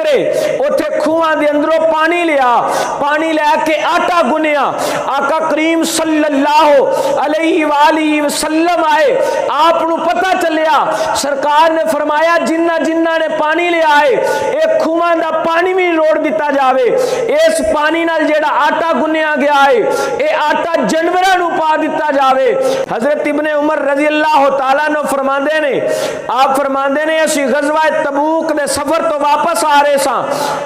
उतरे उथे खूहां दे अंदरों पानी लिया, पानी लैके आटा गुनिया। आका करीम सल्लल्लाहु अलैहि वसल्लम आए, आपनू पता चलिया, सरकार ने फरमाया जिन्ना जिन्ना ने पानी लिया है एक खूहां दा पानी भी रोड़ दिता जावे। इस पानी नाल जेड़ा आटा गुनिया गया है ये आटा जानवरां नू पा दिता जावे। हजरत इब्ने उमर रजी अल्लाह तआला ने फरमांदे ने, आप फरमांदे ने असी गज़वा तबूक दे सफर तो वापस आ रहे सां,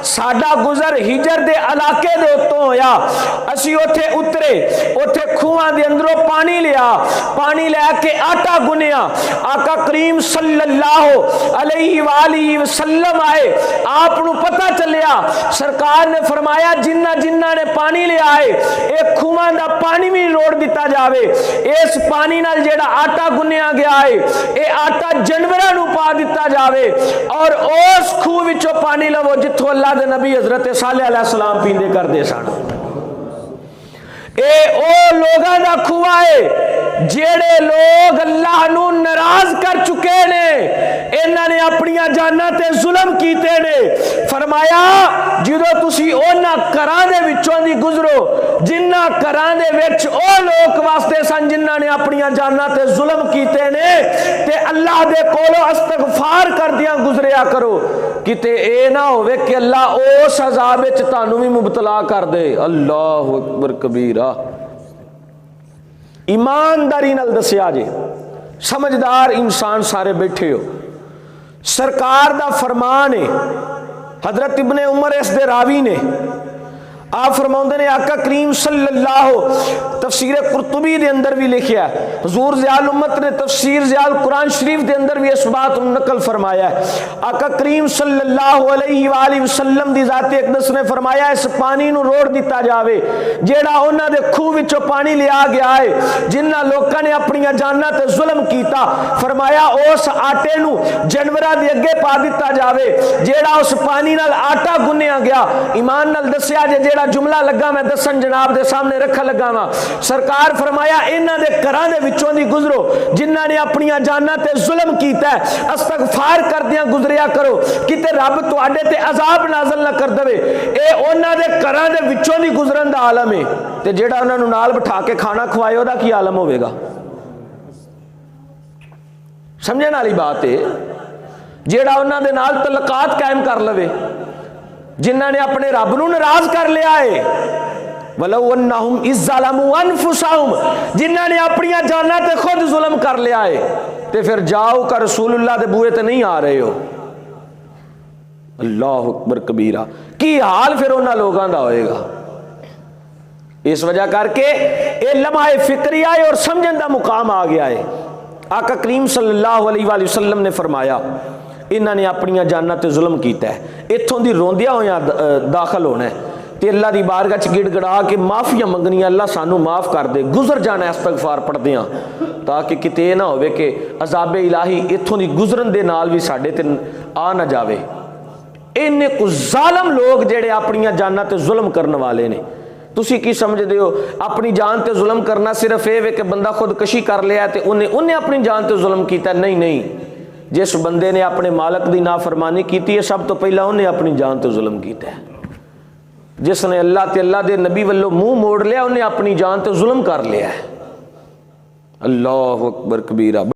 साडा गुजर हिजर दे इलाके दे उत्तों होया। असी उथे उतरे, उथे खूहां दे अंदरों पानी लिया, पानी लैके आटा गुनिया। आका करीम सल्लल्लाहु अलैहि वसल्लम आए, आपनू पता चलिया, सरकार ने फरमाया जिन्ना जिन्ना ने पानी लिया है एक खूहां दा पानी भी रोड़ दिता जावे। इस पानी नाल जेड़ा आटा गुनिया गया है ये आटा जानवरां नू पा दिता जावे और उस खूह विचों पानी लवो जिथों अल्लाह दे नबी हजरत सालेह अलैहि सलाम पींदे करदे सन। ए ओ लोगां दा खूह है जेड़े लोग अल्लाह नू नाराज कर चुके ने, इन्हां ने अपनियां जानां ते जुल्म कीते ने। फरमाया जिदों तुसी उन्हां घरां दे विचों दी गुजरो जिन्हां घरां दे विच ओ लोग वास्ते सन जिन्हां ने अपनियां जानां ते जुल्म कीते ने, ते अल्लाह दे कोलों इस्तगफार करदियां गुजरिया करो, किते ए ना होवे कि अल्लाह उस अज़ाब विच तुहानू भी मुबतला कर दे। अल्लाहु अकबर कबीरा। ईमानदारी नाल दसिया जे, समझदार इंसान सारे बैठे हो, सरकार दा फरमान है। हजरत इब्ने उमर इस दे रावी ने, आप फरमाते ने आका करीम सल्लल्लाहु तफसीर कुर्तुबी दे अंदर भी लिखिया, हुजूर ज़ियाल उम्मत ने तफसीर ज़ियाल कुरान शरीफ दे अंदर भी इस बात नकल फरमाया है। आका करीम सल्लल्लाहु अलैहि वसल्लम दी ज़ात अक़दस ने फरमाया इस पानी नू रोड़ दिता जावे जेड़ा उन्हां दे खूह विचों पानी लिया गया है जिन्हां लोकां ने अपनियां जानां ते जुल्म कीता। फरमाया उस आटे नू जानवरां दे अगे पा दिता जावे जेड़ा उस पानी नाल आटा गुनिया गया। ईमान नाल दसिया जे जेड़ा जुमला लगा मैं दसन जनाब दे सामने रखा लगा वा, सरकार फरमाया इन्हां दे घरां दे विचों दी गुजरो जिन्हां ने अपनियां जानां ते जुल्म कीता है, इस्तगफार करदियां गुजरिया करो किते रब तुहाडे ते अजाब नाज़िल ना कर देवे। ए उन्हां दे घरां दे विचों दी गुजरन दा आलम है, ते जेड़ा उन्हां नूं नाल बिठा के खाना खवाए ओदा की आलम होवेगा। समझण वाली बात है, जेड़ा उन्हां दे नाल तलकात कायम कर लवे, जिन्हां ने अपने रब नूं नाराज कर लिया है, वलौ अन्नहुम इज़्ज़लमू अनफुसहुम, जिन्हां ने अपनियां जानां ते खुद जुल्म कर लिया है, ते फिर जाओ का रसूलुल्लाह दे बूहे ते नहीं आ रहे हो। अल्लाहु अकबर कबीरा। की हाल फिर उन्हां लोगां दा होएगा। इस वजह करके ये लम्हा फिक्रिया है और समझण दा मुकाम आ गया है। आका करीम सल्लल्लाहु अलैहि वसल्लम ने फरमाया इन्हां ने अपनियां जानां ते जुल्म कीता है, इत्थों दी रोंदियां होया दाखिल होना है ते अल्लाह दी बारगाह च गिड़गड़ा के माफिया मंगनियां, अल्लाह सानू माफ कर दे, गुजर जाना इस्तगफार पढ़दे हां ताकि किते ना होवे कि अजाबे इलाही इत्थों दी गुजरन दे नाल भी साडे ते आ ना जावे। इन्ने कुछ जालम लोग जेड़े अपनियां जानां ते जुल्म करने वाले ने। तुसी की समझदे हो अपनी जान ते जुल्म करना सिर्फ ये वे कि बंदा खुदकशी कर लिया ते उन्हें अपनी जान ते जुल्म कीता? नहीं नहीं, जिस बंदे ने अपने मालक की नाफरमानी की है सब तो पहला उन्हें अपनी जान तो जुल्म किया है। जिसने अल्लाह ते अल्लाह दे नबी वालों मुंह मोड़ लिया उन्हें अपनी जान तो जुल्म कर लिया है। अल्लाहु अकबर कबीरा।